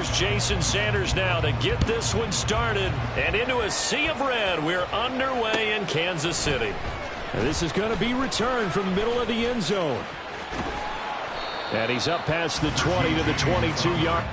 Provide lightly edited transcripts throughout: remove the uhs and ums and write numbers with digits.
Here's Jason Sanders now to get this one started. And into a sea of red, we're underway in Kansas City. And this is going to be returned from the middle of the end zone. And he's up past the 20 to the 22-yard.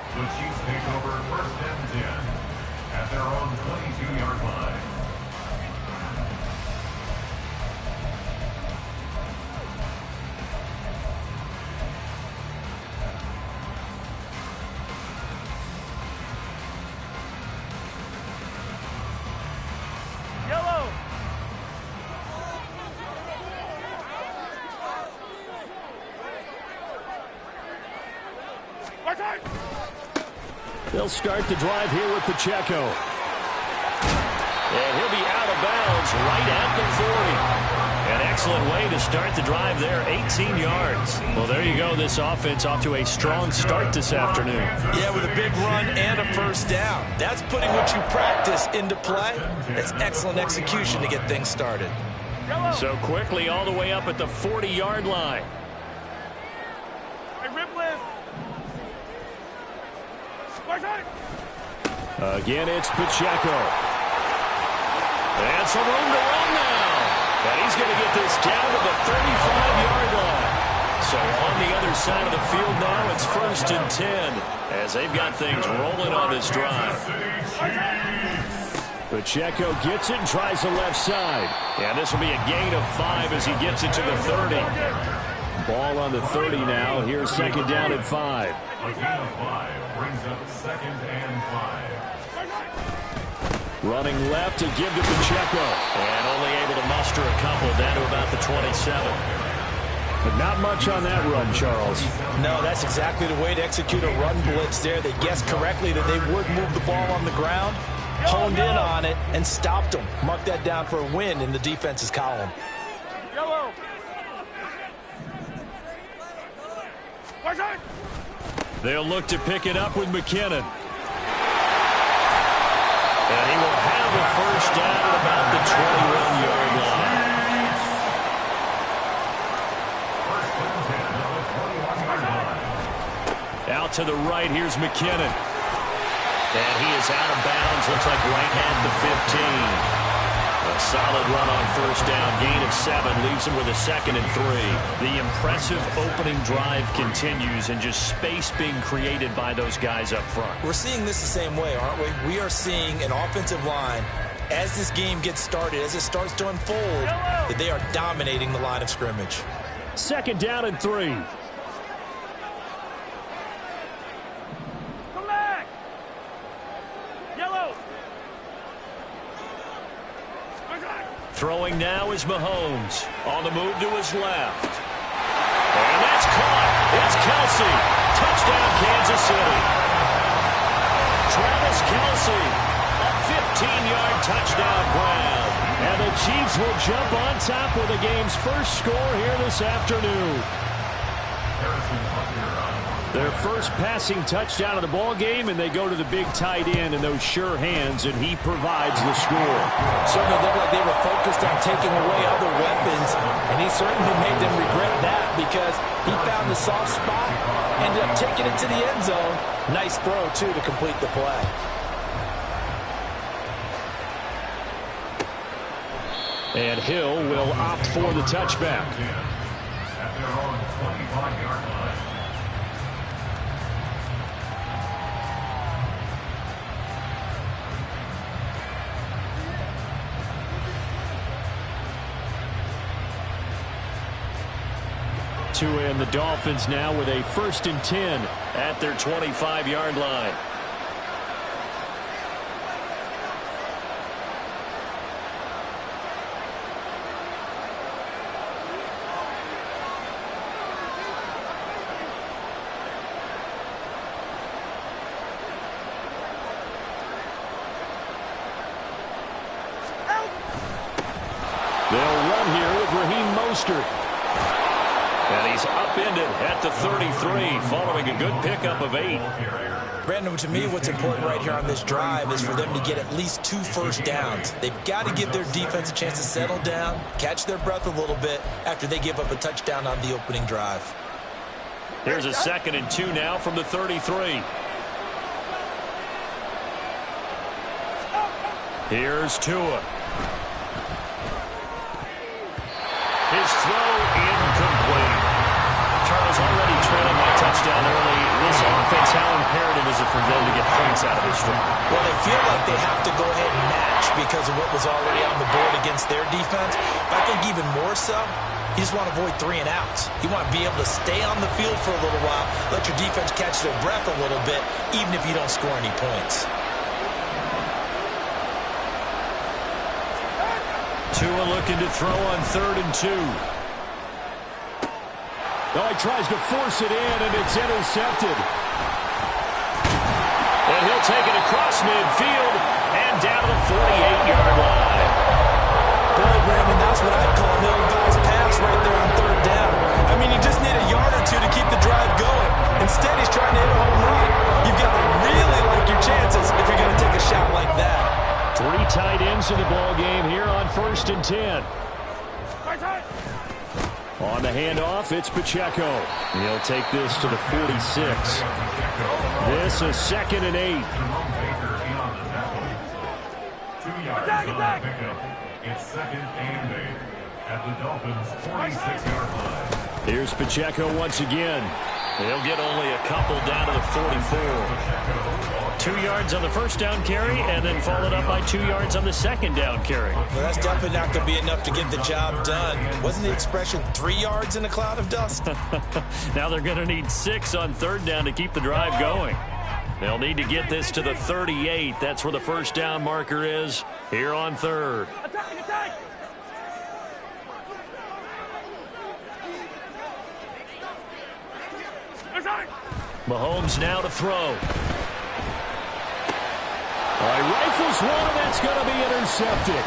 The Chiefs take over 1st and 10 at their own 22-yard line. Yellow. They'll start the drive here with Pacheco. And he'll be out of bounds right at the 40. An excellent way to start the drive there, 18 yards. Well, there you go. This offense off to a strong start this afternoon. Yeah, with a big run and a 1st down. That's putting what you practice into play. That's excellent execution to get things started. So quickly all the way up at the 40-yard line. Again, it's Pacheco. And some room to run now. And he's going to get this down to the 35-yard line. So on the other side of the field now, it's 1st and 10 as they've got things rolling on this drive. Pacheco gets it and tries the left side. And this will be a gain of 5 as he gets it to the 30. Ball on the 30 now. Here's 2nd down and 5. A gain of 5 brings up 2nd and 5. Running left to give to Pacheco. And only able to muster a couple down to about the 27. But not much on that run, Charles. No, that's exactly the way to execute a run blitz there. They guessed correctly that they would move the ball on the ground, honed in on it, and stopped them. Mark that down for a win in the defense's column. Yellow. They'll look to pick it up with McKinnon. And he will have a 1st down at about the 21-yard line. 1st and 10 on the 21-yard line. Out to the right, here's McKinnon. And he is out of bounds, looks like right at the 15. A solid run on 1st down, gain of 7, leaves him with a 2nd and 3. The impressive opening drive continues and just space being created by those guys up front. We're seeing this the same way, aren't we? We are seeing an offensive line as this game gets started, as it starts to unfold, that they are dominating the line of scrimmage. 2nd down and 3. Come back! Yellow! Throwing now is Mahomes. On the move to his left. And that's caught. It's Kelce. Touchdown, Kansas City. Travis Kelce, a 15-yard touchdown grab. And the Chiefs will jump on top with the game's first score here this afternoon. Their first passing touchdown of the ball game, and they go to the big tight end in those sure hands, and he provides the score. Certainly looked like they were focused on taking away other weapons, and he certainly made them regret that because he found the soft spot, ended up taking it to the end zone. Nice throw, too, to complete the play. And Hill will opt for the touchback. At their own 25-yard line. And the Dolphins now with a 1st and 10 at their 25-yard line. They'll run here with Raheem Mostert. And he's upended at the 33 following a good pickup of 8. Brandon, to me, what's important right here on this drive is for them to get at least 2 first downs. They've got to give their defense a chance to settle down, catch their breath a little bit after they give up a touchdown on the opening drive. Here's a 2nd and 2 now from the 33. Here's Tua. His throw incomplete. Charles already trailing that touchdown early. This offense, how imperative is it for them to get points out of this drive? Well, they feel like they have to go ahead and match because of what was already on the board against their defense. But I think even more so, you just want to avoid 3 and outs. You want to be able to stay on the field for a little while, let your defense catch their breath a little bit, even if you don't score any points. Tua looking to throw on 3rd and 2. Oh, he tries to force it in, and it's intercepted. And he'll take it across midfield and down to the 48-yard line. Boy, Brandon, that's what I'd call an ill-advised pass right there on 3rd down. I mean, you just need a yard or 2 to keep the drive going. Instead, he's trying to hit a home run. You've got to really like your chances if you're going to take a shot like that. 3 tight ends in the ball game here on 1st and 10. On the handoff, it's Pacheco. He'll take this to the 46. This is 2nd and 8. 2 yards on the pickup. It's 2nd and 8 at the Dolphins' 46-yard line. Here's Pacheco once again. They'll get only a couple down to the 44. 2 yards on the first down carry, and then followed up by 2 yards on the second down carry. Well, that's definitely not going to be enough to get the job done. Wasn't the expression 3 yards in a cloud of dust? Now they're going to need 6 on 3rd down to keep the drive going. They'll need to get this to the 38. That's where the first down marker is here on 3rd. Attack! Mahomes now to throw. All right, rifles one, and that's going to be intercepted.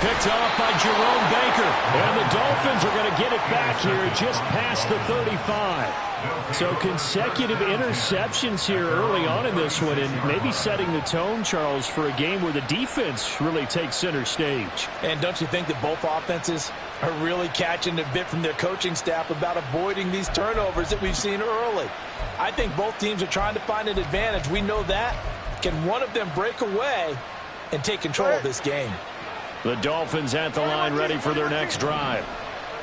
Picked off by Jerome Baker. And the Dolphins are going to get it back here just past the 35. So consecutive interceptions here early on in this one, and maybe setting the tone, Charles, for a game where the defense really takes center stage. And don't you think that both offenses are really catching a bit from their coaching staff about avoiding these turnovers that we've seen early? I think both teams are trying to find an advantage. We know that. Can one of them break away and take control of this game? The Dolphins at the line ready for their next drive.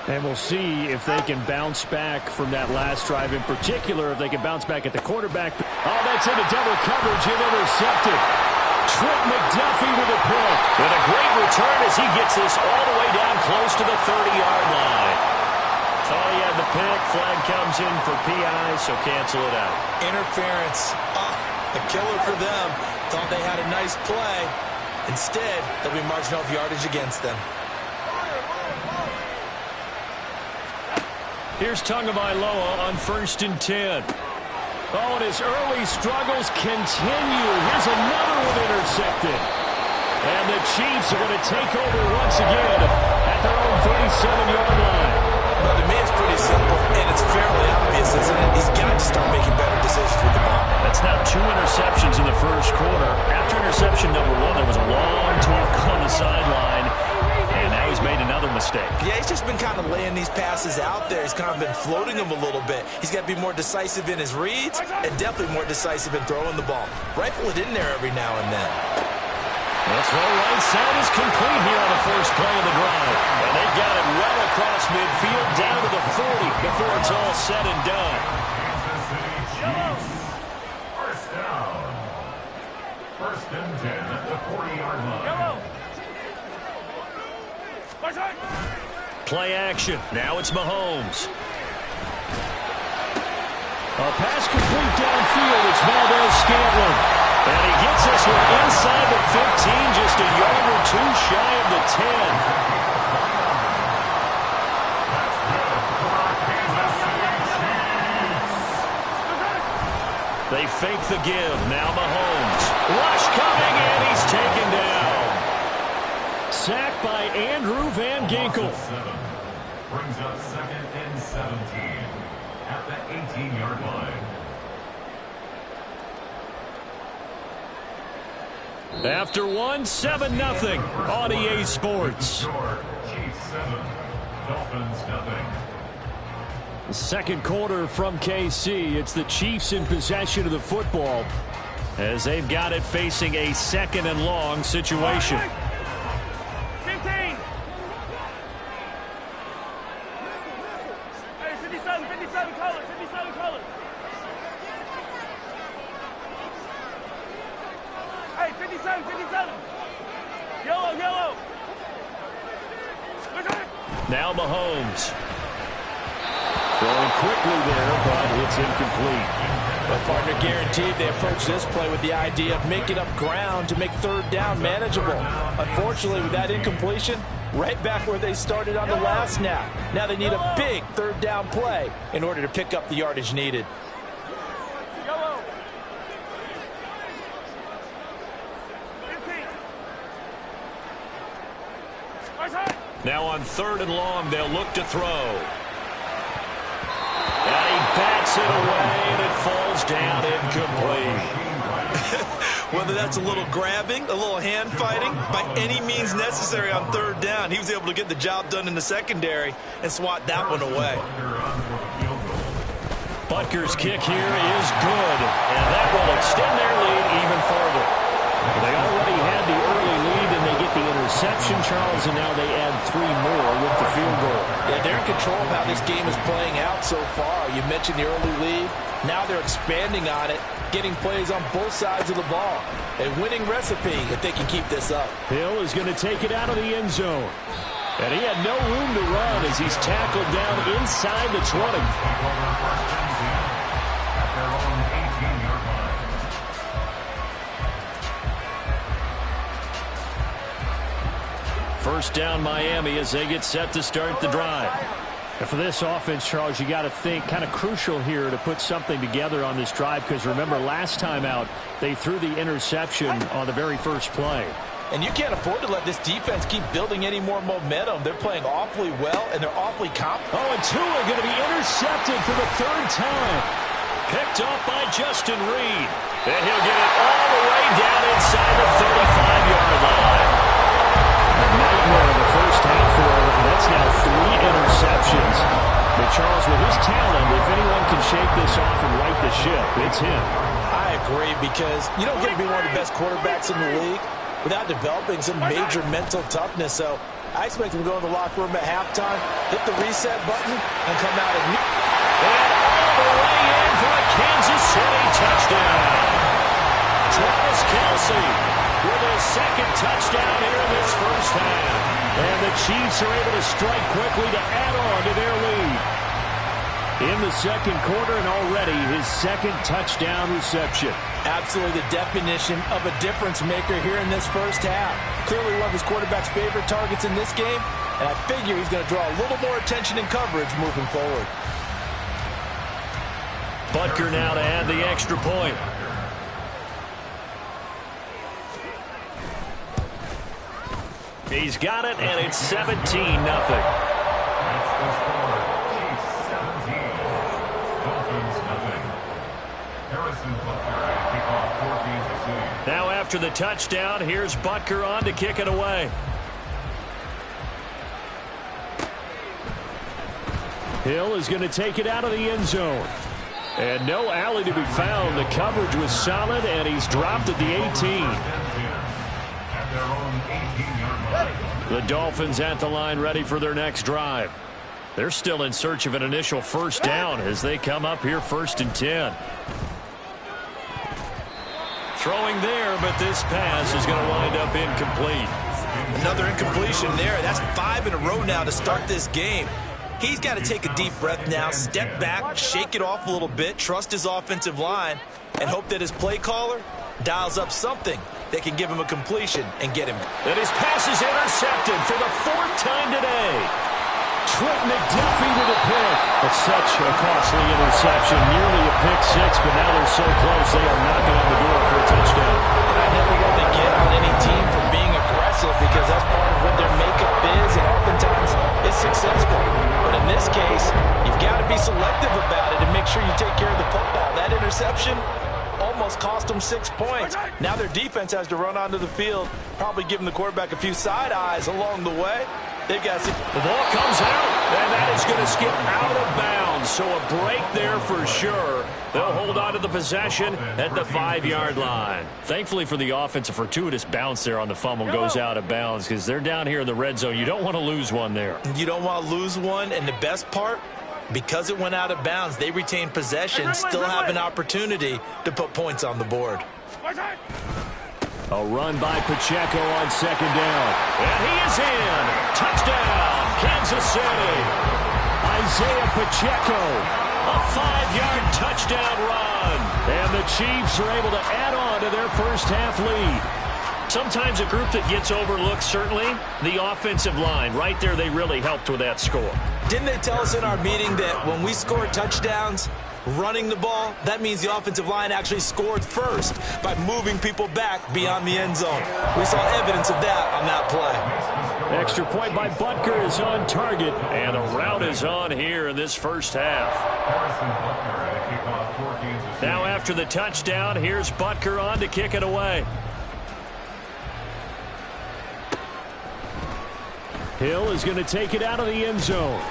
And we'll see if they can bounce back from that last drive. In particular, if they can bounce back at the quarterback. Oh, that's into double coverage and intercepted. Trent McDuffie with a pick. And a great return as he gets this all the way down close to the 30-yard line. Thought he had the pick. Flag comes in for PI, so cancel it out. Interference. A killer for them. Thought they had a nice play. Instead, they'll be marginal yardage against them. Here's Tagovailoa on 1st and 10. Oh, and his early struggles continue. Here's another one intercepted. And the Chiefs are going to take over once again at their own 37-yard line. Well, to me, it's pretty simple, and it's fairly obvious, isn't it? He's got to start making better decisions with the ball. That's now 2 interceptions in the first quarter. After interception number 1, there was a long talk on the sideline, and now he's made another mistake. Yeah, he's just been kind of laying these passes out there. He's kind of been floating them a little bit. He's got to be more decisive in his reads and definitely more decisive in throwing the ball. Rifle it in there every now and then. The throw right side is complete here on the first play of the drive. And they've got it well across midfield down to the 40 before it's all said and done. Kansas City Chiefs. First down. 1st and 10 at the 40-yard line. Play action. Now it's Mahomes. A pass complete downfield. It's Valdez-Scantling. And he gets this one inside the 15, just a yard or 2 shy of the 10. They fake the give. Now Mahomes. Rush coming, and he's taken down. Sacked by Andrew Van Ginkel. Brings up 2nd and 17 at the 18-yard line. After 1, 7-0 on EA Sports. Chiefs 7, Dolphins 0. The second quarter from KC. It's the Chiefs in possession of the football as they've got it facing a 2nd and long situation. 15. Hey, 57 colors, 57 colors. Hey, 57. Yellow. Now Mahomes. Throwing quickly there, but it's incomplete. Well, partner, guaranteed they approach this play with the idea of making up ground to make 3rd down manageable. Unfortunately, with that incompletion, right back where they started on the last snap. Now they need a big 3rd down play in order to pick up the yardage needed. Yellow. 15. Now on 3rd and long, they'll look to throw. And he bats it away, and it falls down incomplete. Whether that's a little grabbing, a little hand fighting, by any means necessary on 3rd down, he was able to get the job done in the secondary and swat that one away. Butker's kick here is good, and that will extend their lead even further. They already had the early lead, and they get the interception, Charles, and now they add 3 more with the field goal. Yeah, they're in control of how this game is playing out so far. You mentioned the early lead. Now they're expanding on it, getting plays on both sides of the ball. A winning recipe if they can keep this up. Hill is going to take it out of the end zone. And he had no room to run as he's tackled down inside the 20. First down Miami as they get set to start the drive. And for this offense, Charles, you got to think kind of crucial here to put something together on this drive, because remember last time out they threw the interception on the very first play. And you can't afford to let this defense keep building any more momentum. They're playing awfully well, and they're awfully confident. Oh, and Tua going to be intercepted for the 3rd time. Picked off by Justin Reed. And he'll get it all the way down inside the 35-yard line. A nightmare in the first half for him. That's now 3 interceptions. But Charles, with his talent, if anyone can shake this off and right the ship, it's him. I agree, because you don't get to be one of the best quarterbacks in the league without developing some major mental toughness. So I expect him to go in the locker room at halftime, hit the reset button, and come out and all the way in for a Kansas City touchdown. Travis Kelce with his second touchdown here in this first half. And the Chiefs are able to strike quickly to add on to their lead. In the second quarter, and already his second touchdown reception. Absolutely the definition of a difference maker here in this first half. Clearly one of his quarterback's favorite targets in this game, and I figure he's going to draw a little more attention and coverage moving forward. Butker now to add the extra point. He's got it, and it's 17-0. That's the score. Chiefs 17. Dolphins nothing. Harrison Butker at kickoff for Kansas City. Now after the touchdown, here's Butker on to kick it away. Hill is going to take it out of the end zone. And no alley to be found. The coverage was solid, and he's dropped at the 18. At their own 18-yard line. The Dolphins at the line ready for their next drive. They're still in search of an initial first down as they come up here 1st and 10. Throwing there, but this pass is going to wind up incomplete. Another incompletion there. That's 5 in a row now to start this game. He's got to take a deep breath now, step back, shake it off a little bit, trust his offensive line, and hope that his play caller dials up something that can give him a completion and get him. And his pass is intercepted for the 4th time today. Trent McDuffie to the pick. It's such a costly interception, nearly a pick six, but now they're so close they are knocking on the door for a touchdown. And I never want to get on any team for being aggressive because that's part of what their makeup is, and oftentimes it's successful. But in this case, you've got to be selective about it and make sure you take care of the football. That interception almost cost them 6 points. Now their defense has to run onto the field, probably giving the quarterback a few side eyes along the way. They've got to see. The ball comes out, and that is going to skip out of bounds. So a break there for sure. They'll hold on to the possession at the 5-yard line. Thankfully for the offense, a fortuitous bounce there on the fumble goes out of bounds because they're down here in the red zone. You don't want to lose one there. You don't want to lose one, and the best part, because it went out of bounds, they retain possession, still have an opportunity to put points on the board. A run by Pacheco on 2nd down. And he is in. Touchdown, Kansas City. Isaiah Pacheco, a 5-yard touchdown run. And the Chiefs are able to add on to their first half lead. Sometimes a group that gets overlooked, certainly, the offensive line. Right there, they really helped with that score. Didn't they tell us in our meeting that when we score touchdowns, running the ball, that means the offensive line actually scored first by moving people back beyond the end zone. We saw evidence of that on that play. Extra point by Butker is on target, and the route is on here in this first half. Harrison Butker at a kickoff for Kansas City. Now after the touchdown, here's Butker on to kick it away. Hill is going to take it out of the end zone.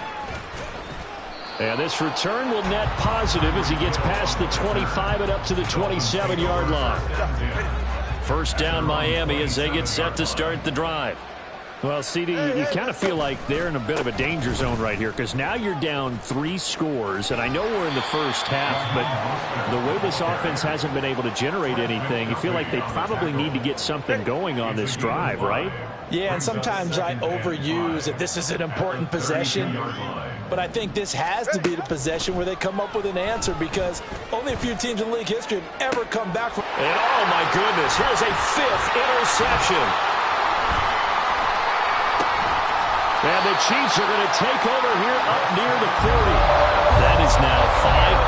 And this return will net positive as he gets past the 25 and up to the 27-yard line. First down Miami as they get set to start the drive. Well, CD, you kind of feel like they're in a bit of a danger zone right here because now you're down 3 scores, and I know we're in the first half, but the way this offense hasn't been able to generate anything, you feel like they probably need to get something going on this drive, right? Yeah, and sometimes I overuse that this is an important possession, but I think this has to be the possession where they come up with an answer because only a few teams in league history have ever come back from. And oh my goodness, here's a 5th interception. And the Chiefs are going to take over here up near the 40. That is now 5